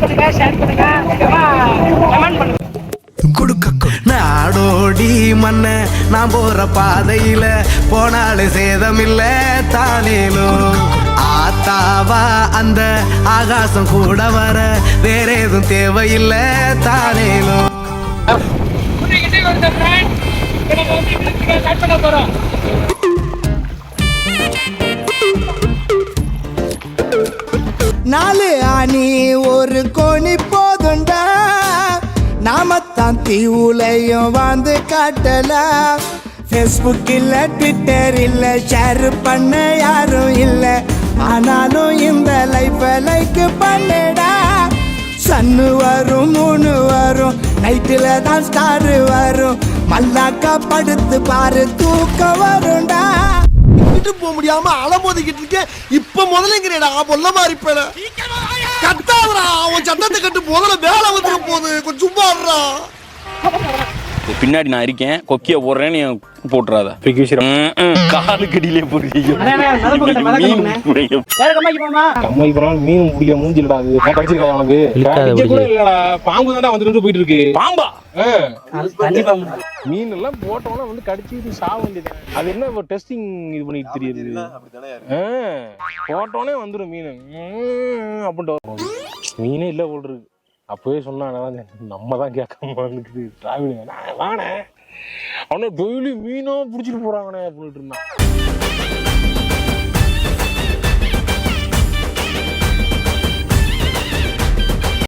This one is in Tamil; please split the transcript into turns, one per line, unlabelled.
பண்ணுங்க, ஷேர் பண்ணுங்க, கமெண்ட் பண்ணுங்க.
நாடோடி மண்ண நான் போற பாதையில போனாலே சேதமில்ல தானேலும் ஆத்தாவா அந்த ஆகாசம் கூட வர வேற எதுவும் தேவையில்ல தானேலும்.
நாலு ஆணி ஒரு கோணி போதுண்டா, நாமத்தான் தீவுலையும் வந்து காட்டலாம். ஃபேஸ்புக் இல்ல, ட்விட்டர் இல்ல, ஷேர் பண்ண யாரும் இல்ல, ஆனாலும் இந்த லைஃப் லைக் பண்ணடா. சன்னு வரும், மூணு வரும், நைட்டில் தான் ஸ்டார் வரும், மல்லாக்கா படுத்து பாரு தூக்கம் வரும்டா. போக முடியாம அலமோதிக்கிட்டு இருக்க இப்ப முதல்ல பொல்ல மாதிரி பேர கட்டாதரா. அவன் சட்டத்தை கட்டு முதல்ல வேலை வந்துட போகுது, கொஞ்சம் சும்மா.
பின்னாடி நான் இருக்கேன், கொக்கிய போடுறேன், நீ போட்டுறாத. காலு கடியிலே போடுறீங்க.
மீன் முடிக்க மூஞ்சிலடா பாம்பு தானே வந்துட்டு போயிட்டு இருக்கு. பாம்பா மீன் எல்லாம் போட்டோம்னா வந்து கடிச்சு சாக வேண்டியது. அது என்ன டெஸ்டிங் இது பண்ணிட்டு தெரியுது. போட்டோனே வந்துடும் மீன் அப்படின்ட்டு. மீனே இல்ல போடுறது. அப்பவே சொன்னாங்க, நம்ம தான் கேட்காம டிராவலிங் வானே அவனை டெய்லி மீனும் பிடிச்சிட்டு போறாங்கண்ணே அப்படின்ட்டு இருந்தான்.